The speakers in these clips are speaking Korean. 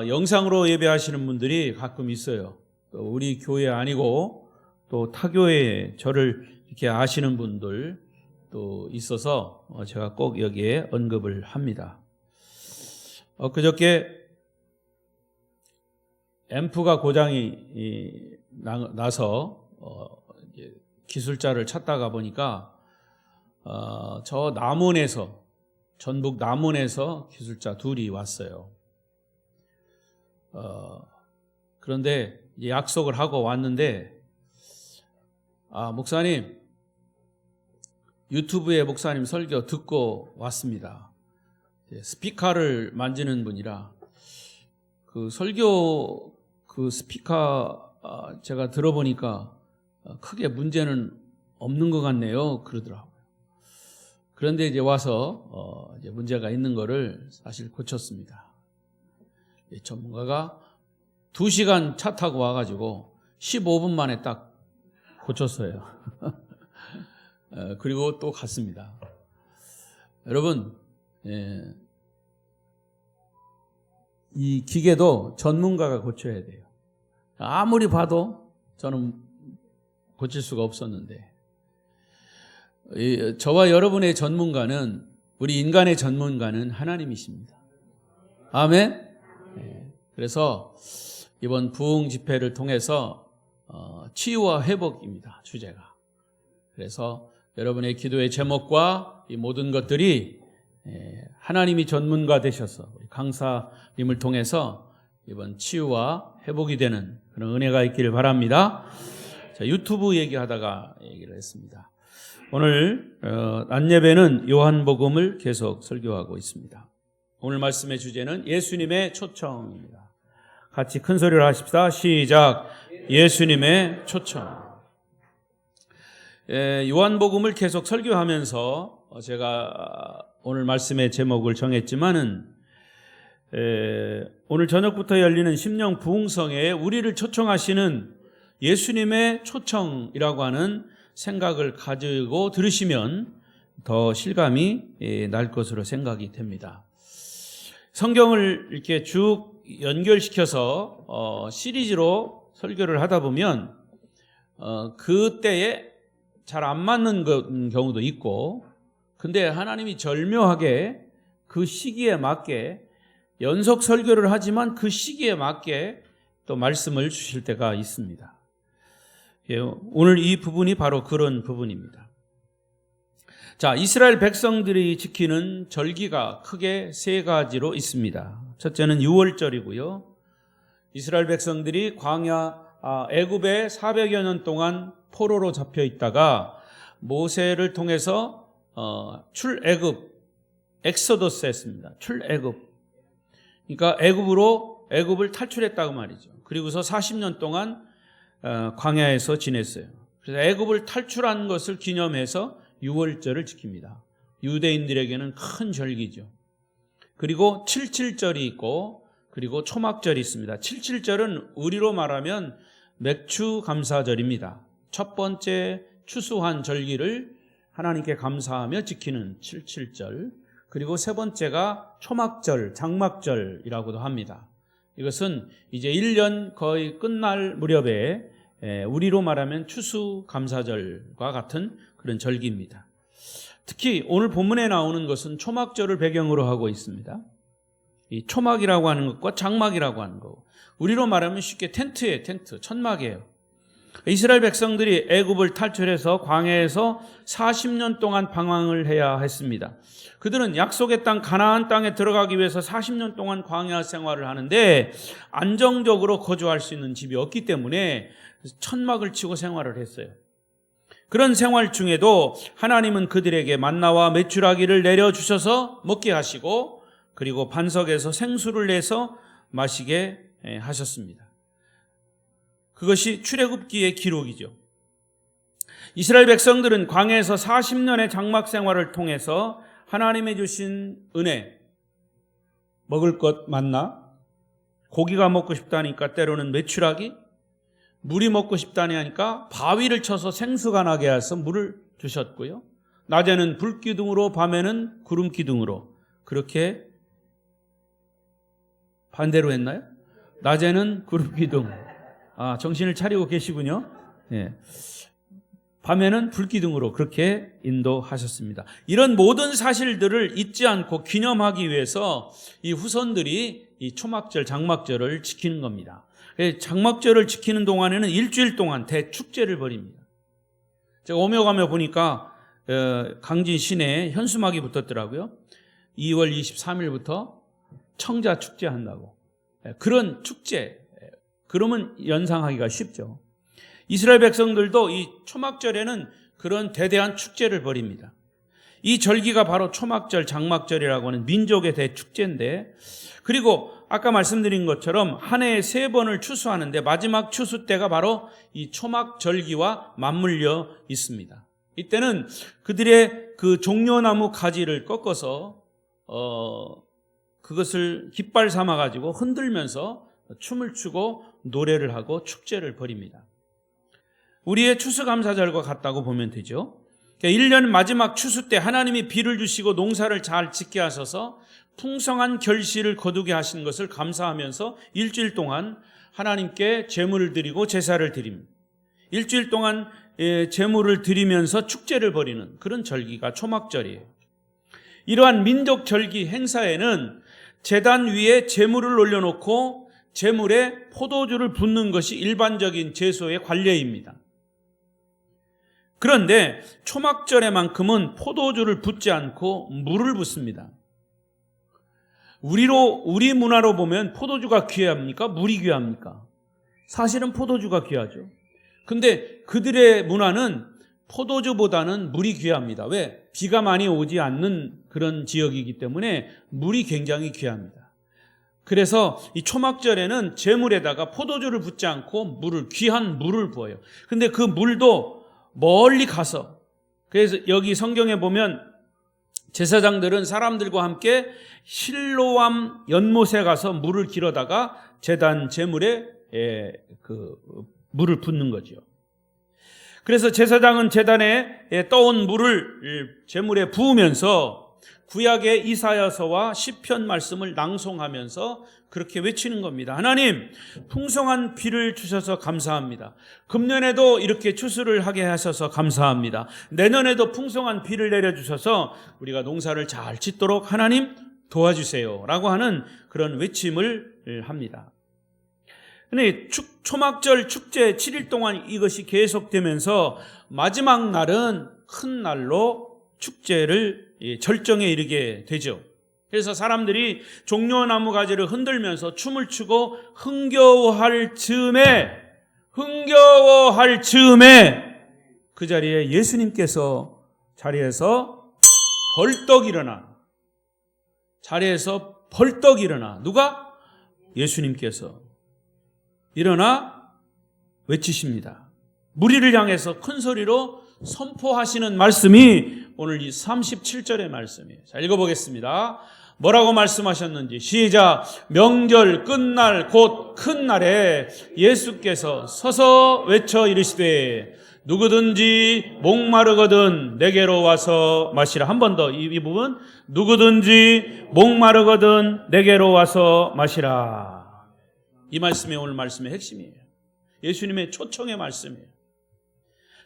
영상으로 예배하시는 분들이 가끔 있어요. 또 우리 교회 아니고 또 타교회 저를 이렇게 아시는 분들 또 있어서 제가 꼭 여기에 언급을 합니다. 그저께 앰프가 고장이 나서 기술자를 찾다가 보니까 저 남원에서, 전북 남원에서 기술자 둘이 왔어요. 그런데 약속을 하고 왔는데, 목사님, 유튜브에 목사님 설교 듣고 왔습니다. 스피커를 만지는 분이라 그 설교 그 스피커 제가 들어보니까 크게 문제는 없는 것 같네요. 그러더라고요. 그런데 이제 와서 이제 문제가 있는 거를 사실 고쳤습니다. 전문가가 2시간 차 타고 와가지고 15분 만에 딱 고쳤어요. 그리고 또 갔습니다. 여러분, 이 기계도 전문가가 고쳐야 돼요. 아무리 봐도 저는 고칠 수가 없었는데, 저와 여러분의 전문가는, 우리 인간의 전문가는 하나님이십니다. 아멘. 그래서 이번 부흥 집회를 통해서 치유와 회복입니다, 주제가. 그래서 여러분의 기도의 제목과 이 모든 것들이 하나님이 전문가 되셔서 우리 강사님을 통해서 이번 치유와 회복이 되는 그런 은혜가 있기를 바랍니다. 자, 유튜브 얘기하다가 얘기를 했습니다. 오늘 낮 예배는 요한복음을 계속 설교하고 있습니다. 오늘 말씀의 주제는 예수님의 초청입니다. 같이 큰 소리로 하십시다. 시작. 예수님의 초청. 요한복음을 계속 설교하면서 제가 오늘 말씀의 제목을 정했지만은 오늘 저녁부터 열리는 심령 부흥성에 우리를 초청하시는 예수님의 초청이라고 하는 생각을 가지고 들으시면 더 실감이 날 것으로 생각이 됩니다. 성경을 이렇게 쭉 연결시켜서 시리즈로 설교를 하다 보면 그때에 잘 안 맞는 경우도 있고, 근데 하나님이 절묘하게 그 시기에 맞게 연속 설교를 하지만 그 시기에 맞게 또 말씀을 주실 때가 있습니다. 오늘 이 부분이 바로 그런 부분입니다. 자, 이스라엘 백성들이 지키는 절기가 크게 3가지로 있습니다. 첫째는 유월절이고요. 이스라엘 백성들이 광야 애굽에 400여 년 동안 포로로 잡혀 있다가 모세를 통해서 출애굽, 엑소더스 했습니다. 출애굽. 그러니까 애굽을 탈출했다고 말이죠. 그리고서 40년 동안 광야에서 지냈어요. 그래서 애굽을 탈출한 것을 기념해서 유월절을 지킵니다. 유대인들에게는 큰 절기죠. 그리고 칠칠절이 있고, 그리고 초막절이 있습니다. 칠칠절은 우리로 말하면 맥추감사절입니다. 첫 번째 추수한 절기를 하나님께 감사하며 지키는 칠칠절. 그리고 세 번째가 초막절, 장막절이라고도 합니다. 이것은 이제 1년 거의 끝날 무렵에 우리로 말하면 추수감사절과 같은 그런 절기입니다. 특히 오늘 본문에 나오는 것은 초막절을 배경으로 하고 있습니다. 이 초막이라고 하는 것과 장막이라고 하는 거, 우리로 말하면 쉽게 텐트예요. 텐트, 천막이에요. 이스라엘 백성들이 애굽을 탈출해서 광야에서 40년 동안 방황을 해야 했습니다. 그들은 약속의 땅 가나안 땅에 들어가기 위해서 40년 동안 광야 생활을 하는데 안정적으로 거주할 수 있는 집이 없기 때문에 천막을 치고 생활을 했어요. 그런 생활 중에도 하나님은 그들에게 만나와 메추라기를 내려주셔서 먹게 하시고, 그리고 반석에서 생수를 내서 마시게 하셨습니다. 그것이 출애굽기의 기록이죠. 이스라엘 백성들은 광야에서 40년의 장막 생활을 통해서 하나님의 주신 은혜, 먹을 것 만나, 고기가 먹고 싶다니까 때로는 메추라기, 물이 먹고 싶다니 하니까 바위를 쳐서 생수가 나게 해서 물을 주셨고요. 낮에는 불기둥으로, 밤에는 구름기둥으로 그렇게 반대로 했나요? 낮에는 그룹 기둥. 정신을 차리고 계시군요. 예. 밤에는 불기둥으로 그렇게 인도하셨습니다. 이런 모든 사실들을 잊지 않고 기념하기 위해서 이 후손들이 이 초막절, 장막절을 지키는 겁니다. 장막절을 지키는 동안에는 일주일 동안 대축제를 벌입니다. 제가 오며 가며 보니까 강진 시내에 현수막이 붙었더라고요. 2월 23일부터 청자 축제 한다고. 그런 축제, 그러면 연상하기가 쉽죠. 이스라엘 백성들도 이 초막절에는 그런 대대한 축제를 벌입니다. 이 절기가 바로 초막절, 장막절이라고 하는 민족의 대축제인데, 그리고 아까 말씀드린 것처럼 한 해에 3번을 추수하는데 마지막 추수 때가 바로 이 초막절기와 맞물려 있습니다. 이때는 그들의 그 종려나무 가지를 꺾어서 그것을 깃발 삼아 가지고 흔들면서 춤을 추고 노래를 하고 축제를 벌입니다. 우리의 추수감사절과 같다고 보면 되죠. 1년 마지막 추수 때 하나님이 비를 주시고 농사를 잘 짓게 하셔서 풍성한 결실을 거두게 하신 것을 감사하면서 일주일 동안 하나님께 제물을 드리고 제사를 드립니다. 일주일 동안 제물을 드리면서 축제를 벌이는 그런 절기가 초막절이에요. 이러한 민족 절기 행사에는 제단 위에 제물을 올려놓고 제물에 포도주를 붓는 것이 일반적인 제소의 관례입니다. 그런데 초막절에만큼은 포도주를 붓지 않고 물을 붓습니다. 우리 문화로 보면 포도주가 귀합니까? 물이 귀합니까? 사실은 포도주가 귀하죠. 근데 그들의 문화는 포도주보다는 물이 귀합니다. 왜? 비가 많이 오지 않는 그런 지역이기 때문에 물이 굉장히 귀합니다. 그래서 이 초막절에는 제물에다가 포도주를 붓지 않고 귀한 물을 부어요. 근데 그 물도 멀리 가서, 그래서 여기 성경에 보면 제사장들은 사람들과 함께 실로암 연못에 가서 물을 길어다가 제단 제물에 물을 붓는 거죠. 그래서 제사장은 제단에 떠온 물을 제물에 부으면서 구약의 이사야서와 시편 말씀을 낭송하면서 그렇게 외치는 겁니다. 하나님, 풍성한 비를 주셔서 감사합니다. 금년에도 이렇게 추수를 하게 하셔서 감사합니다. 내년에도 풍성한 비를 내려주셔서 우리가 농사를 잘 짓도록 하나님 도와주세요 라고 하는 그런 외침을 합니다. 근데 초막절 축제 7일 동안 이것이 계속되면서 마지막 날은 큰 날로 축제를 절정에 이르게 되죠. 그래서 사람들이 종려나무 가지를 흔들면서 춤을 추고 흥겨워할 즈음에 그 자리에 예수님께서 자리에서 벌떡 일어나 누가? 예수님께서 일어나 외치십니다. 무리를 향해서 큰 소리로 선포하시는 말씀이 오늘 이 37절의 말씀이에요. 자, 읽어보겠습니다. 뭐라고 말씀하셨는지 시작. 명절 끝날 곧 큰 날에 예수께서 서서 외쳐 이르시되 누구든지 목마르거든 내게로 와서 마시라. 한 번 더 이 부분. 누구든지 목마르거든 내게로 와서 마시라. 이 말씀이 오늘 말씀의 핵심이에요. 예수님의 초청의 말씀이에요.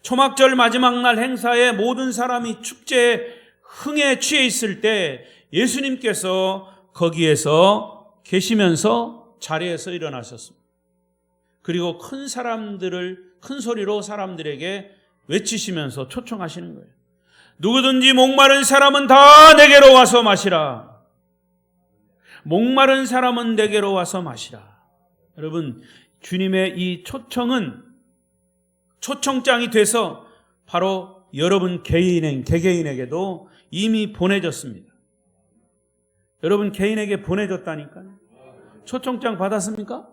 초막절 마지막 날 행사에 모든 사람이 축제에 흥에 취해 있을 때 예수님께서 거기에서 계시면서 자리에서 일어나셨습니다. 그리고 큰 소리로 사람들에게 외치시면서 초청하시는 거예요. 누구든지 목마른 사람은 다 내게로 와서 마시라. 목마른 사람은 내게로 와서 마시라. 여러분, 주님의 이 초청은 초청장이 돼서 바로 여러분 개개인에게도 이미 보내졌습니다. 여러분 개인에게 보내졌다니까요. 초청장 받았습니까?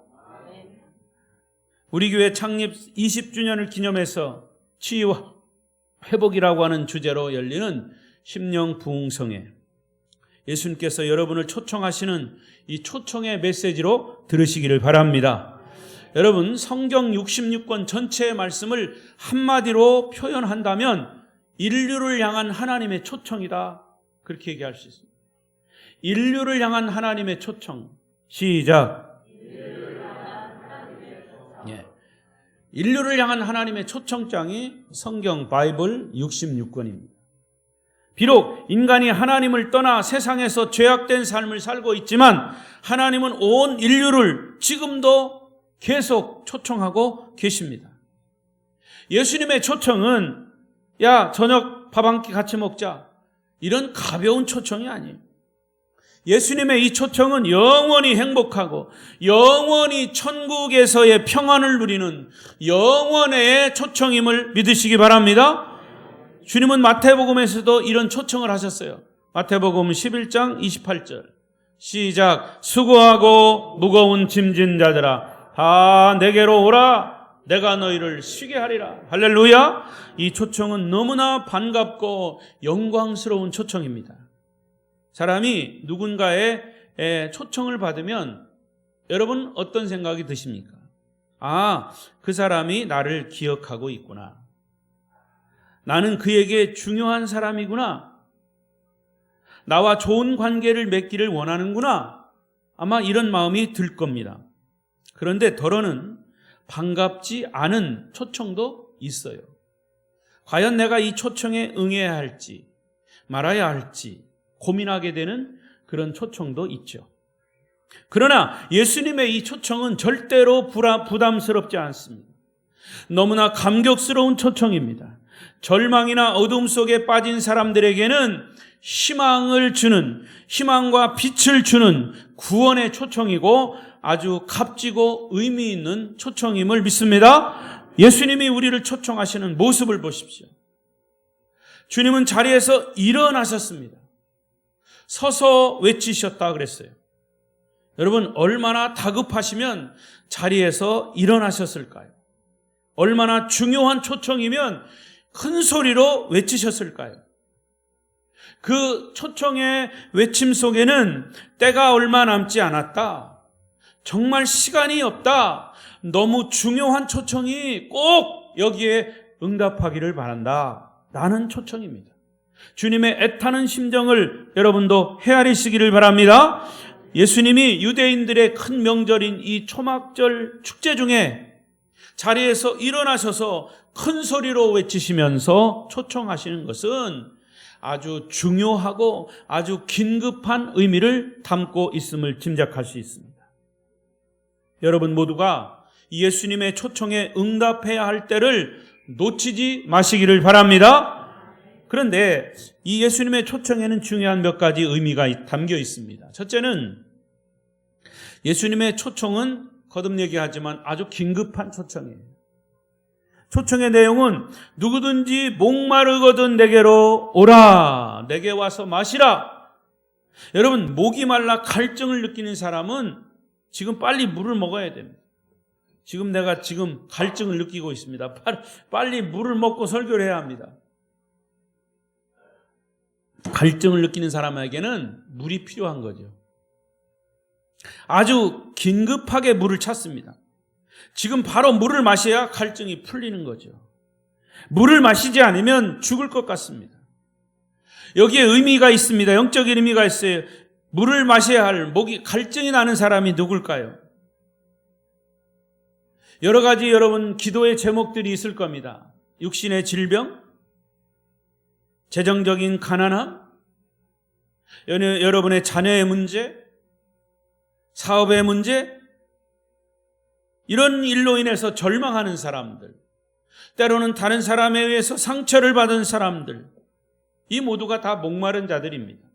우리 교회 창립 20주년을 기념해서 치유와 회복이라고 하는 주제로 열리는 심령 부흥성회, 예수님께서 여러분을 초청하시는 이 초청의 메시지로 들으시기를 바랍니다. 여러분, 성경 66권 전체의 말씀을 한마디로 표현한다면 인류를 향한 하나님의 초청이다, 그렇게 얘기할 수 있습니다. 인류를 향한 하나님의 초청. 시작. 예. 인류를 향한 하나님의 초청장이 성경 바이블 66권입니다. 비록 인간이 하나님을 떠나 세상에서 죄악된 삶을 살고 있지만 하나님은 온 인류를 지금도 계속 초청하고 계십니다. 예수님의 초청은 야, 저녁 밥 한 끼 같이 먹자, 이런 가벼운 초청이 아니에요. 예수님의 이 초청은 영원히 행복하고 영원히 천국에서의 평안을 누리는 영원의 초청임을 믿으시기 바랍니다. 주님은 마태복음에서도 이런 초청을 하셨어요. 마태복음 11장 28절 시작. 수고하고 무거운 짐진 자들아 다 내게로 오라. 내가 너희를 쉬게 하리라. 할렐루야. 이 초청은 너무나 반갑고 영광스러운 초청입니다. 사람이 누군가의 초청을 받으면 여러분 어떤 생각이 드십니까? 아, 그 사람이 나를 기억하고 있구나. 나는 그에게 중요한 사람이구나. 나와 좋은 관계를 맺기를 원하는구나. 아마 이런 마음이 들 겁니다. 그런데 더러는 반갑지 않은 초청도 있어요. 과연 내가 이 초청에 응해야 할지 말아야 할지 고민하게 되는 그런 초청도 있죠. 그러나 예수님의 이 초청은 절대로 부담스럽지 않습니다. 너무나 감격스러운 초청입니다. 절망이나 어둠 속에 빠진 사람들에게는 희망을 주는, 희망과 빛을 주는 구원의 초청이고 아주 값지고 의미 있는 초청임을 믿습니다. 예수님이 우리를 초청하시는 모습을 보십시오. 주님은 자리에서 일어나셨습니다. 서서 외치셨다 그랬어요. 여러분, 얼마나 다급하시면 자리에서 일어나셨을까요? 얼마나 중요한 초청이면 큰 소리로 외치셨을까요? 그 초청의 외침 속에는 때가 얼마 남지 않았다. 정말 시간이 없다. 너무 중요한 초청이 꼭 여기에 응답하기를 바란다. 라는 초청입니다. 주님의 애타는 심정을 여러분도 헤아리시기를 바랍니다. 예수님이 유대인들의 큰 명절인 이 초막절 축제 중에 자리에서 일어나셔서 큰 소리로 외치시면서 초청하시는 것은 아주 중요하고 아주 긴급한 의미를 담고 있음을 짐작할 수 있습니다. 여러분 모두가 예수님의 초청에 응답해야 할 때를 놓치지 마시기를 바랍니다. 그런데 이 예수님의 초청에는 중요한 몇 가지 의미가 담겨 있습니다. 첫째는 예수님의 초청은 거듭 얘기하지만 아주 긴급한 초청이에요. 초청의 내용은 누구든지 목마르거든 내게로 오라. 내게 와서 마시라. 여러분, 목이 말라 갈증을 느끼는 사람은 지금 빨리 물을 먹어야 됩니다. 지금 내가 갈증을 느끼고 있습니다. 빨리 물을 먹고 설교를 해야 합니다. 갈증을 느끼는 사람에게는 물이 필요한 거죠. 아주 긴급하게 물을 찾습니다. 지금 바로 물을 마셔야 갈증이 풀리는 거죠. 물을 마시지 않으면 죽을 것 같습니다. 여기에 의미가 있습니다. 영적인 의미가 있어요. 물을 마셔야 할 목이 갈증이 나는 사람이 누굴까요? 여러 가지 여러분 기도의 제목들이 있을 겁니다. 육신의 질병, 재정적인 가난함, 여러분의 자녀의 문제, 사업의 문제, 이런 일로 인해서 절망하는 사람들, 때로는 다른 사람에 의해서 상처를 받은 사람들, 이 모두가 다 목마른 자들입니다.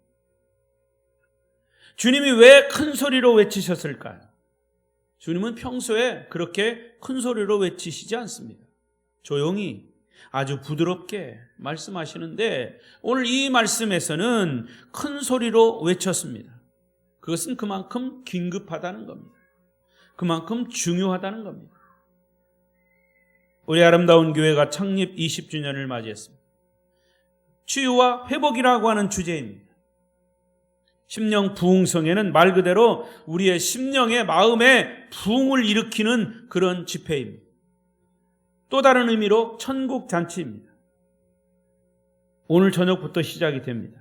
주님이 왜 큰 소리로 외치셨을까요? 주님은 평소에 그렇게 큰 소리로 외치시지 않습니다. 조용히 아주 부드럽게 말씀하시는데 오늘 이 말씀에서는 큰 소리로 외쳤습니다. 그것은 그만큼 긴급하다는 겁니다. 그만큼 중요하다는 겁니다. 우리 아름다운 교회가 창립 20주년을 맞이했습니다. 치유와 회복이라고 하는 주제입니다. 심령 부흥성회는 말 그대로 우리의 심령의 마음에 부흥을 일으키는 그런 집회입니다. 또 다른 의미로 천국 잔치입니다. 오늘 저녁부터 시작이 됩니다.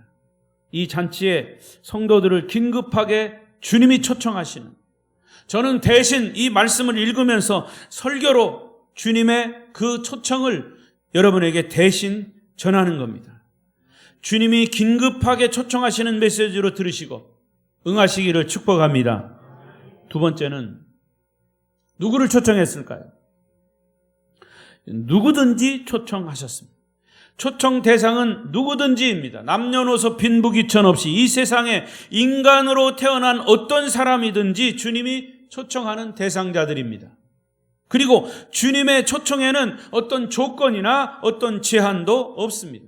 이 잔치에 성도들을 긴급하게 주님이 초청하시는 저는 대신 이 말씀을 읽으면서 설교로 주님의 그 초청을 여러분에게 대신 전하는 겁니다. 주님이 긴급하게 초청하시는 메시지로 들으시고 응하시기를 축복합니다. 두 번째는 누구를 초청했을까요? 누구든지 초청하셨습니다. 초청 대상은 누구든지입니다. 남녀노소 빈부귀천 없이 이 세상에 인간으로 태어난 어떤 사람이든지 주님이 초청하는 대상자들입니다. 그리고 주님의 초청에는 어떤 조건이나 어떤 제한도 없습니다.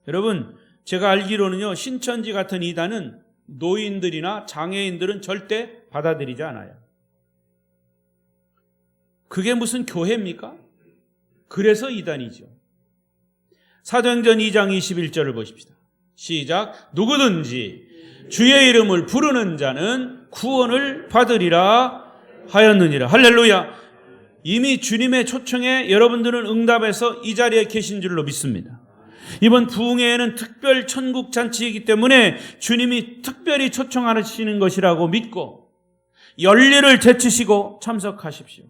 여러분, 제가 알기로는요, 신천지 같은 이단은 노인들이나 장애인들은 절대 받아들이지 않아요. 그게 무슨 교회입니까? 그래서 이단이죠. 사도행전 2장 21절을 보십시다. 시작. 누구든지 주의 이름을 부르는 자는 구원을 받으리라 하였느니라. 할렐루야. 이미 주님의 초청에 여러분들은 응답해서 이 자리에 계신 줄로 믿습니다. 이번 부흥회에는 특별 천국 잔치이기 때문에 주님이 특별히 초청하시는 것이라고 믿고 열리를 제치시고 참석하십시오.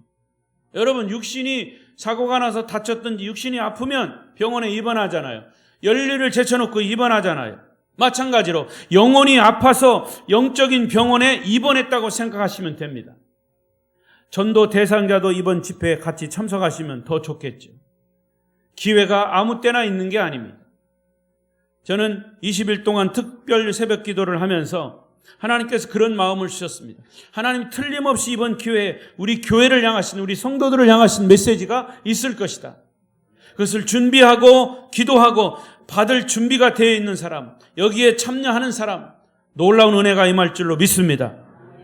여러분, 육신이 사고가 나서 다쳤든지 육신이 아프면 병원에 입원하잖아요. 열리를 제쳐놓고 입원하잖아요. 마찬가지로 영혼이 아파서 영적인 병원에 입원했다고 생각하시면 됩니다. 전도 대상자도 이번 집회에 같이 참석하시면 더 좋겠죠. 기회가 아무 때나 있는 게 아닙니다. 저는 20일 동안 특별 새벽 기도를 하면서 하나님께서 그런 마음을 주셨습니다. 하나님 틀림없이 이번 기회에 우리 교회를 향하신, 우리 성도들을 향하신 메시지가 있을 것이다. 그것을 준비하고 기도하고 받을 준비가 되어 있는 사람, 여기에 참여하는 사람, 놀라운 은혜가 임할 줄로 믿습니다.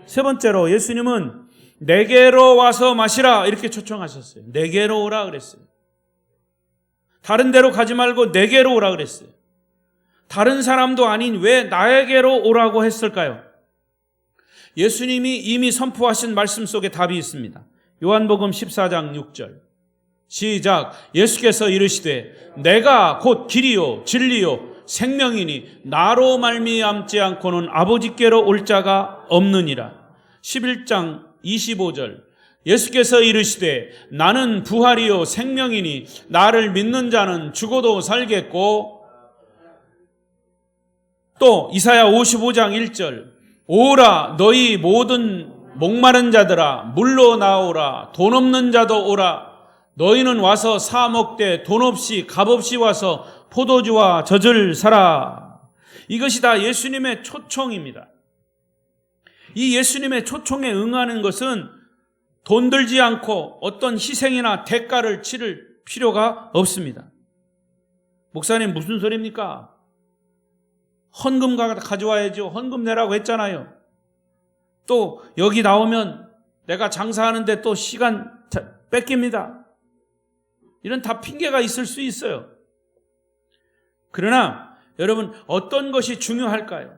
세 번째로 예수님은 내게로 와서 마시라 이렇게 초청하셨어요. 내게로 오라 그랬어요. 다른 데로 가지 말고 내게로 오라 그랬어요. 다른 사람도 아닌 왜 나에게로 오라고 했을까요? 예수님이 이미 선포하신 말씀 속에 답이 있습니다. 요한복음 14장 6절. 시작. 예수께서 이르시되 내가 곧 길이요 진리요 생명이니 나로 말미암지 않고는 아버지께로 올 자가 없느니라. 11장 25절. 예수께서 이르시되 나는 부활이요 생명이니 나를 믿는 자는 죽어도 살겠고, 또 이사야 55장 1절. 오라 너희 모든 목마른 자들아 물로 나오라 돈 없는 자도 오라 너희는 와서 사 먹되 돈 없이 값 없이 와서 포도주와 젖을 사라. 이것이 다 예수님의 초청입니다. 이 예수님의 초청에 응하는 것은 돈 들지 않고 어떤 희생이나 대가를 치를 필요가 없습니다. 목사님 무슨 소리입니까? 헌금 가져와야죠. 헌금 내라고 했잖아요. 또 여기 나오면 내가 장사하는데 또 시간 뺏깁니다. 이런 다 핑계가 있을 수 있어요. 그러나 여러분 어떤 것이 중요할까요?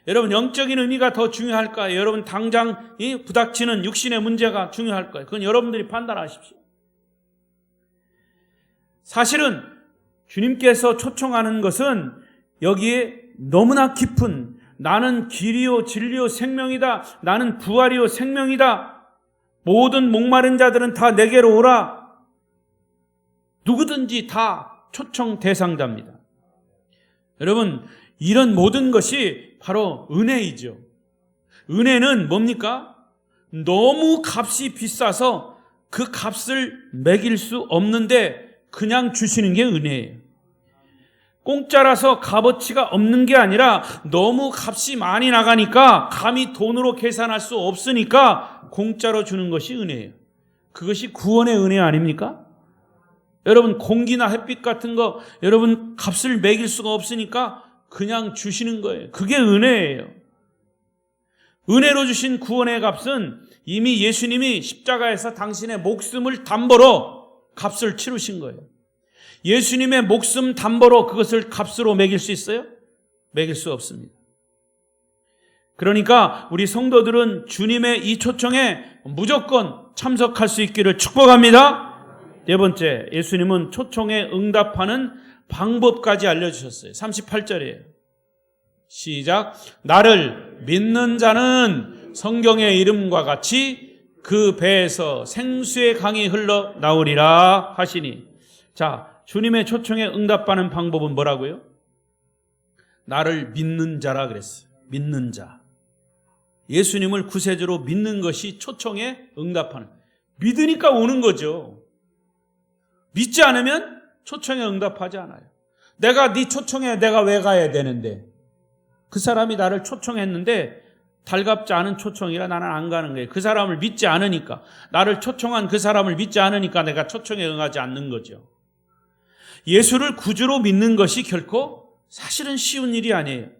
여러분 영적인 의미가 더 중요할까요? 여러분 당장 이 부닥치는 육신의 문제가 중요할까요? 그건 여러분들이 판단하십시오. 사실은 주님께서 초청하는 것은 여기에 너무나 깊은 나는 길이요 진리요 생명이다. 나는 부활이요 생명이다. 모든 목마른 자들은 다 내게로 오라. 누구든지 다 초청 대상자입니다. 여러분 이런 모든 것이 바로 은혜이죠. 은혜는 뭡니까? 너무 값이 비싸서 그 값을 매길 수 없는데 그냥 주시는 게 은혜예요. 공짜라서 값어치가 없는 게 아니라 너무 값이 많이 나가니까 감히 돈으로 계산할 수 없으니까 공짜로 주는 것이 은혜예요. 그것이 구원의 은혜 아닙니까? 여러분 공기나 햇빛 같은 거 여러분 값을 매길 수가 없으니까 그냥 주시는 거예요. 그게 은혜예요. 은혜로 주신 구원의 값은 이미 예수님이 십자가에서 당신의 목숨을 담보로 값을 치르신 거예요. 예수님의 목숨 담보로 그것을 값으로 매길 수 있어요? 매길 수 없습니다. 그러니까 우리 성도들은 주님의 이 초청에 무조건 참석할 수 있기를 축복합니다. 네 번째, 예수님은 초청에 응답하는 방법까지 알려주셨어요. 38절이에요. 시작. 나를 믿는 자는 성경의 이름과 같이 그 배에서 생수의 강이 흘러 나오리라 하시니. 자, 주님의 초청에 응답하는 방법은 뭐라고요? 나를 믿는 자라 그랬어요. 믿는 자. 예수님을 구세주로 믿는 것이 초청에 응답하는. 믿으니까 오는 거죠. 믿지 않으면 초청에 응답하지 않아요. 내가 네 초청에 내가 왜 가야 되는데, 그 사람이 나를 초청했는데 달갑지 않은 초청이라 나는 안 가는 거예요. 그 사람을 믿지 않으니까, 나를 초청한 그 사람을 믿지 않으니까 내가 초청에 응하지 않는 거죠. 예수를 구주로 믿는 것이 결코 사실은 쉬운 일이 아니에요.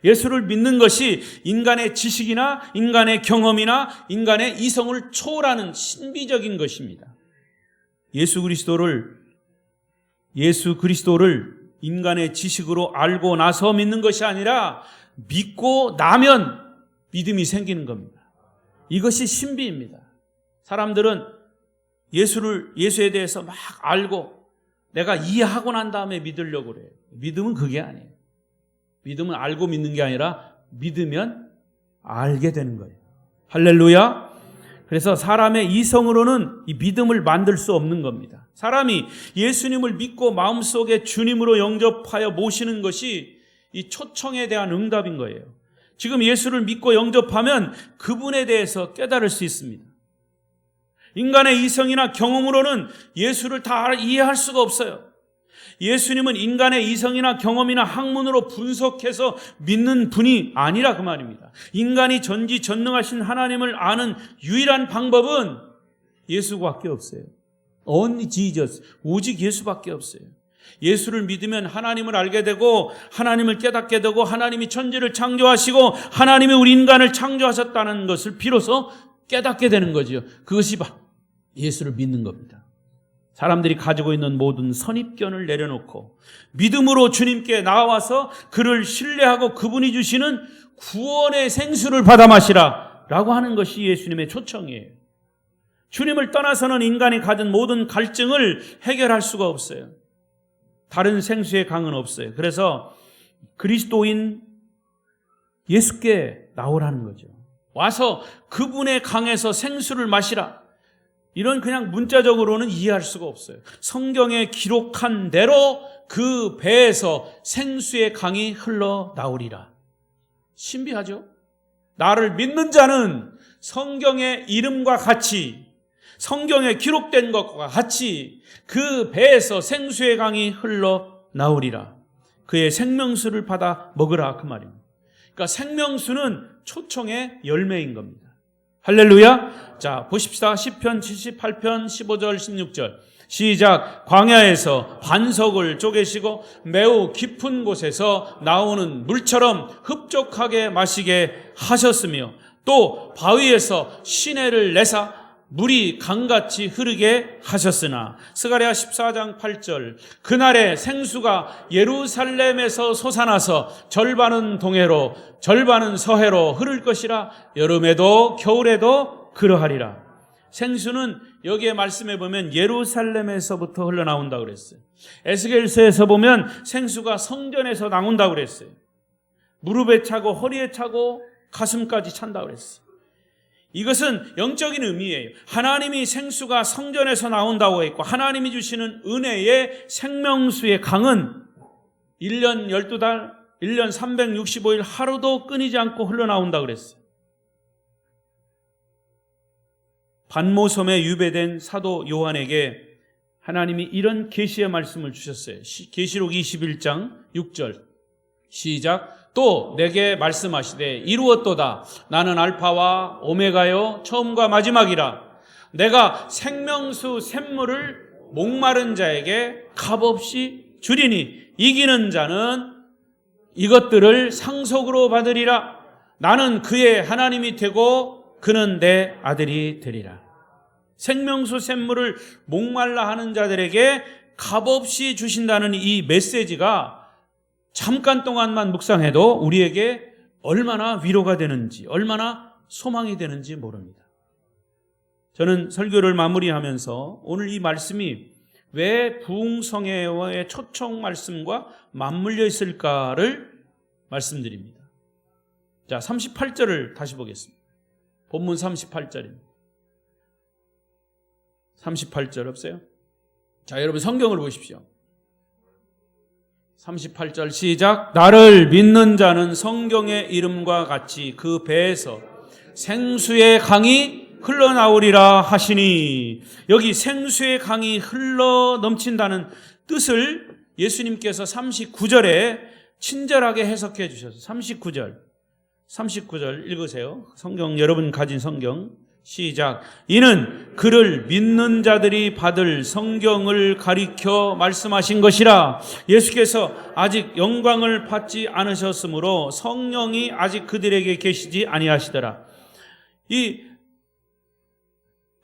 예수를 믿는 것이 인간의 지식이나 인간의 경험이나 인간의 이성을 초월하는 신비적인 것입니다. 예수 그리스도를 인간의 지식으로 알고 나서 믿는 것이 아니라 믿고 나면 믿음이 생기는 겁니다. 이것이 신비입니다. 사람들은 예수에 대해서 막 알고 내가 이해하고 난 다음에 믿으려고 그래요. 믿음은 그게 아니에요. 믿음은 알고 믿는 게 아니라 믿으면 알게 되는 거예요. 할렐루야. 그래서 사람의 이성으로는 이 믿음을 만들 수 없는 겁니다. 사람이 예수님을 믿고 마음속에 주님으로 영접하여 모시는 것이 이 초청에 대한 응답인 거예요. 지금 예수를 믿고 영접하면 그분에 대해서 깨달을 수 있습니다. 인간의 이성이나 경험으로는 예수를 다 이해할 수가 없어요. 예수님은 인간의 이성이나 경험이나 학문으로 분석해서 믿는 분이 아니라 그 말입니다. 인간이 전지전능하신 하나님을 아는 유일한 방법은 예수밖에 없어요. Only Jesus. 오직 예수밖에 없어요. 예수를 믿으면 하나님을 알게 되고 하나님을 깨닫게 되고 하나님이 천지를 창조하시고 하나님이 우리 인간을 창조하셨다는 것을 비로소 깨닫게 되는 거죠. 그것이 바로 예수를 믿는 겁니다. 사람들이 가지고 있는 모든 선입견을 내려놓고 믿음으로 주님께 나와서 그를 신뢰하고 그분이 주시는 구원의 생수를 받아 마시라 라고 하는 것이 예수님의 초청이에요. 주님을 떠나서는 인간이 가진 모든 갈증을 해결할 수가 없어요. 다른 생수의 강은 없어요. 그래서 그리스도인 예수께 나오라는 거죠. 와서 그분의 강에서 생수를 마시라. 이런 그냥 문자적으로는 이해할 수가 없어요. 성경에 기록한 대로 그 배에서 생수의 강이 흘러나오리라. 신비하죠? 나를 믿는 자는 성경의 이름과 같이, 성경에 기록된 것과 같이 그 배에서 생수의 강이 흘러나오리라. 그의 생명수를 받아 먹으라, 그 말입니다. 그러니까 생명수는 초청의 열매인 겁니다. 할렐루야. 자, 보십시다. 시편 78편 15절 16절 시작. 광야에서 반석을 쪼개시고 매우 깊은 곳에서 나오는 물처럼 흡족하게 마시게 하셨으며 또 바위에서 시내를 내사 물이 강같이 흐르게 하셨으나. 스가랴 14장 8절 그날에 생수가 예루살렘에서 솟아나서 절반은 동해로 절반은 서해로 흐를 것이라. 여름에도 겨울에도 그러하리라. 생수는 여기에 말씀해 보면 예루살렘에서부터 흘러나온다고 그랬어요. 에스겔서에서 보면 생수가 성전에서 나온다고 그랬어요. 무릎에 차고 허리에 차고 가슴까지 찬다고 그랬어요. 이것은 영적인 의미예요. 하나님이 생수가 성전에서 나온다고 했고 하나님이 주시는 은혜의 생명수의 강은 1년 12달, 1년 365일 하루도 끊이지 않고 흘러나온다고 그랬어요. 반모섬에 유배된 사도 요한에게 하나님이 이런 계시의 말씀을 주셨어요. 계시록 21장 6절 시작. 또 내게 말씀하시되 이루었도다. 나는 알파와 오메가요 처음과 마지막이라. 내가 생명수 샘물을 목마른 자에게 값없이 주리니 이기는 자는 이것들을 상속으로 받으리라. 나는 그의 하나님이 되고 그는 내 아들이 되리라. 생명수 샘물을 목말라 하는 자들에게 값없이 주신다는 이 메시지가 잠깐 동안만 묵상해도 우리에게 얼마나 위로가 되는지, 얼마나 소망이 되는지 모릅니다. 저는 설교를 마무리하면서 오늘 이 말씀이 왜 부흥성회의 초청 말씀과 맞물려 있을까를 말씀드립니다. 자, 38절을 다시 보겠습니다. 본문 38절입니다. 38절 없어요? 자, 여러분 성경을 보십시오. 38절 시작. 나를 믿는 자는 성경의 이름과 같이 그 배에서 생수의 강이 흘러나오리라 하시니, 여기 생수의 강이 흘러 넘친다는 뜻을 예수님께서 39절에 친절하게 해석해 주셔서 39절 읽으세요. 성경, 여러분 가진 성경 시작. 이는 그를 믿는 자들이 받을 성경을 가리켜 말씀하신 것이라. 예수께서 아직 영광을 받지 않으셨으므로 성령이 아직 그들에게 계시지 아니하시더라. 이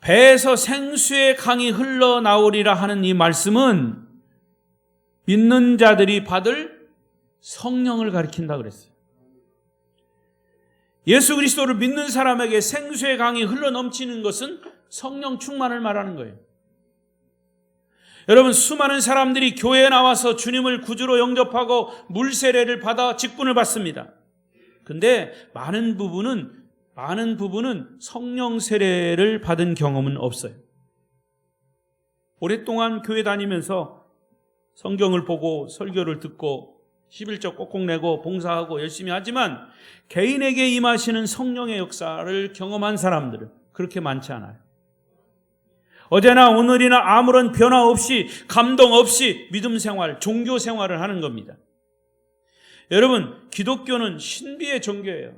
배에서 생수의 강이 흘러나오리라 하는 이 말씀은 믿는 자들이 받을 성령을 가리킨다 그랬어요. 예수 그리스도를 믿는 사람에게 생수의 강이 흘러넘치는 것은 성령 충만을 말하는 거예요. 여러분, 수많은 사람들이 교회에 나와서 주님을 구주로 영접하고 물세례를 받아 직분을 받습니다. 근데 많은 부분은 성령 세례를 받은 경험은 없어요. 오랫동안 교회 다니면서 성경을 보고 설교를 듣고 11조 꼭꼭 내고 봉사하고 열심히 하지만 개인에게 임하시는 성령의 역사를 경험한 사람들은 그렇게 많지 않아요. 어제나 오늘이나 아무런 변화 없이, 감동 없이 믿음 생활, 종교 생활을 하는 겁니다. 여러분, 기독교는 신비의 종교예요.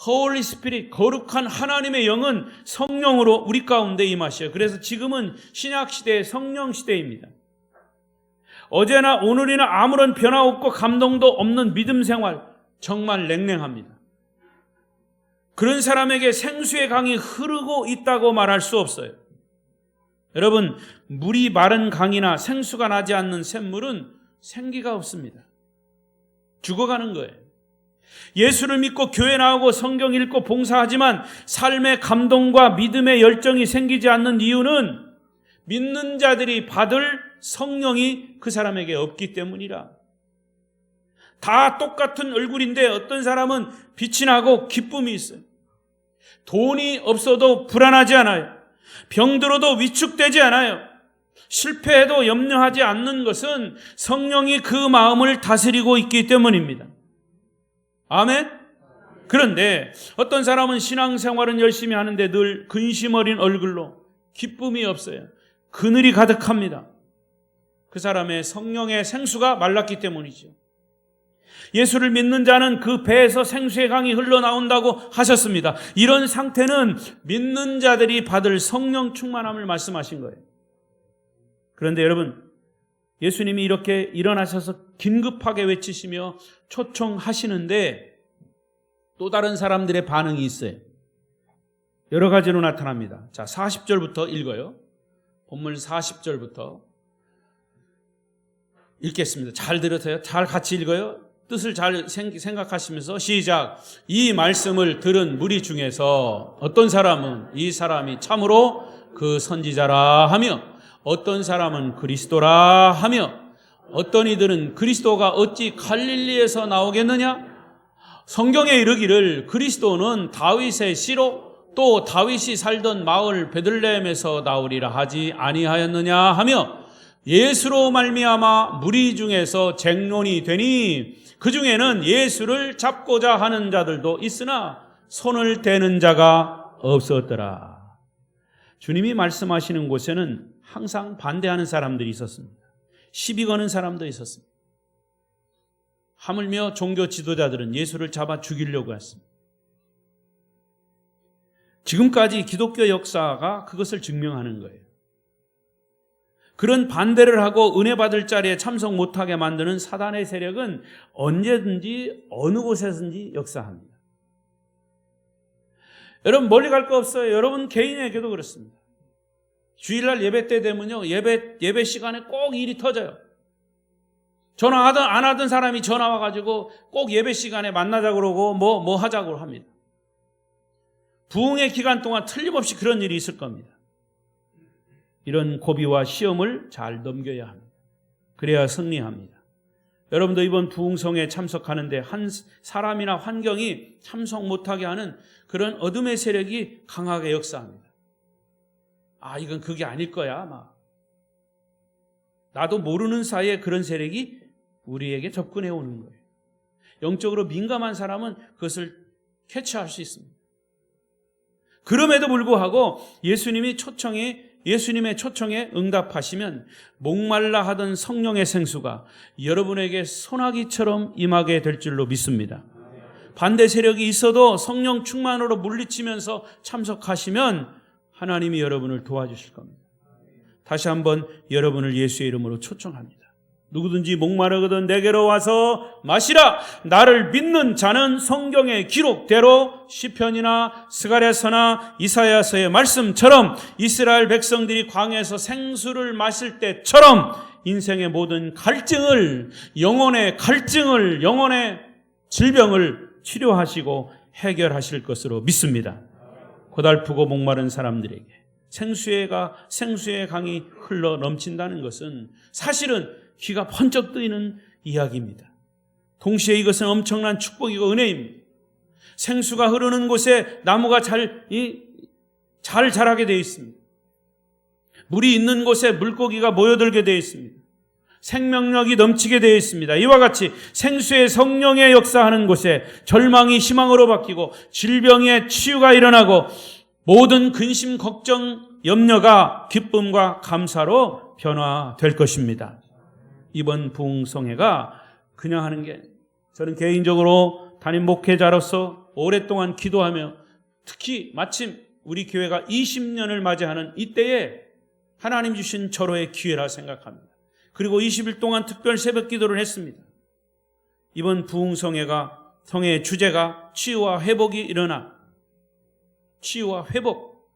Holy Spirit, 거룩한 하나님의 영은 성령으로 우리 가운데 임하셔요. 그래서 지금은 신약시대의 성령 시대입니다. 어제나 오늘이나 아무런 변화 없고 감동도 없는 믿음 생활, 정말 냉랭합니다. 그런 사람에게 생수의 강이 흐르고 있다고 말할 수 없어요. 여러분, 물이 마른 강이나 생수가 나지 않는 샘물은 생기가 없습니다. 죽어가는 거예요. 예수를 믿고 교회 나오고 성경 읽고 봉사하지만 삶의 감동과 믿음의 열정이 생기지 않는 이유는 믿는 자들이 받을 성령이 그 사람에게 없기 때문이라. 다 똑같은 얼굴인데 어떤 사람은 빛이 나고 기쁨이 있어요. 돈이 없어도 불안하지 않아요. 병들어도 위축되지 않아요. 실패해도 염려하지 않는 것은 성령이 그 마음을 다스리고 있기 때문입니다. 아멘? 그런데 어떤 사람은 신앙생활은 열심히 하는데 늘 근심 어린 얼굴로 기쁨이 없어요. 그늘이 가득합니다. 그 사람의 성령의 생수가 말랐기 때문이죠. 예수를 믿는 자는 그 배에서 생수의 강이 흘러나온다고 하셨습니다. 이런 상태는 믿는 자들이 받을 성령 충만함을 말씀하신 거예요. 그런데 여러분, 예수님이 이렇게 일어나셔서 긴급하게 외치시며 초청하시는데 또 다른 사람들의 반응이 있어요. 여러 가지로 나타납니다. 자, 40절부터 읽어요. 본문 40절부터 읽겠습니다. 잘 들으세요. 잘 같이 읽어요. 뜻을 잘 생각하시면서 시작. 이 말씀을 들은 무리 중에서 어떤 사람은 이 사람이 참으로 그 선지자라 하며, 어떤 사람은 그리스도라 하며, 어떤 이들은 그리스도가 어찌 갈릴리에서 나오겠느냐? 성경에 이르기를 그리스도는 다윗의 씨로 또 다윗이 살던 마을 베들레헴에서 나오리라 하지 아니하였느냐 하며, 예수로 말미암아 무리 중에서 쟁론이 되니 그 중에는 예수를 잡고자 하는 자들도 있으나 손을 대는 자가 없었더라. 주님이 말씀하시는 곳에는 항상 반대하는 사람들이 있었습니다. 시비 거는 사람도 있었습니다. 하물며 종교 지도자들은 예수를 잡아 죽이려고 했습니다. 지금까지 기독교 역사가 그것을 증명하는 거예요. 그런 반대를 하고 은혜 받을 자리에 참석 못하게 만드는 사단의 세력은 언제든지 어느 곳에서든지 역사합니다. 여러분, 멀리 갈 거 없어요. 여러분 개인에게도 그렇습니다. 주일날 예배 때 되면요, 예배 시간에 꼭 일이 터져요. 전화하든 안 하든 사람이 전화 와가지고 꼭 예배 시간에 만나자고 그러고 뭐 하자고 합니다. 부흥의 기간 동안 틀림없이 그런 일이 있을 겁니다. 이런 고비와 시험을 잘 넘겨야 합니다. 그래야 승리합니다. 여러분도 이번 부흥성에 참석하는데 한 사람이나 환경이 참석 못하게 하는 그런 어둠의 세력이 강하게 역사합니다. 이건 그게 아닐 거야 아마. 나도 모르는 사이에 그런 세력이 우리에게 접근해 오는 거예요. 영적으로 민감한 사람은 그것을 캐치할 수 있습니다. 그럼에도 불구하고 예수님의 초청에 응답하시면 목말라 하던 성령의 생수가 여러분에게 소나기처럼 임하게 될 줄로 믿습니다. 반대 세력이 있어도 성령 충만으로 물리치면서 참석하시면 하나님이 여러분을 도와주실 겁니다. 다시 한번 여러분을 예수의 이름으로 초청합니다. 누구든지 목마르거든 내게로 와서 마시라. 나를 믿는 자는 성경의 기록대로 시편이나 스가랴서나 이사야서의 말씀처럼 이스라엘 백성들이 광야에서 생수를 마실 때처럼 인생의 모든 갈증을, 영혼의 질병을 치료하시고 해결하실 것으로 믿습니다. 고달프고 목마른 사람들에게 생수의 강이 흘러 넘친다는 것은 사실은 귀가 번쩍 뜨이는 이야기입니다. 동시에 이것은 엄청난 축복이고 은혜입니다. 생수가 흐르는 곳에 나무가 잘 자라게 되어 있습니다. 물이 있는 곳에 물고기가 모여들게 되어 있습니다. 생명력이 넘치게 되어 있습니다. 이와 같이 생수의 성령의 역사하는 곳에 절망이 희망으로 바뀌고 질병의 치유가 일어나고 모든 근심, 걱정, 염려가 기쁨과 감사로 변화될 것입니다. 이번 부흥성회가 그냥 하는 게, 저는 개인적으로 담임 목회자로서 오랫동안 기도하며 특히 마침 우리 교회가 20년을 맞이하는 이때에 하나님 주신 절호의 기회라 생각합니다. 그리고 20일 동안 특별 새벽 기도를 했습니다. 이번 성회의 주제가 치유와 회복이 일어나, 치유와 회복,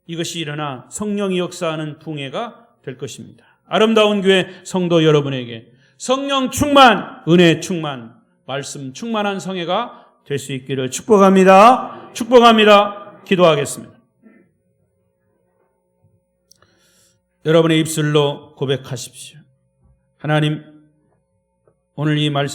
이것이 일어나 성령이 역사하는 부흥회가 될 것입니다. 아름다운 교회 성도 여러분에게 성령 충만, 은혜 충만, 말씀 충만한 성회가 될 수 있기를 축복합니다. 축복합니다. 기도하겠습니다. 여러분의 입술로 고백하십시오. 하나님, 오늘 이 말씀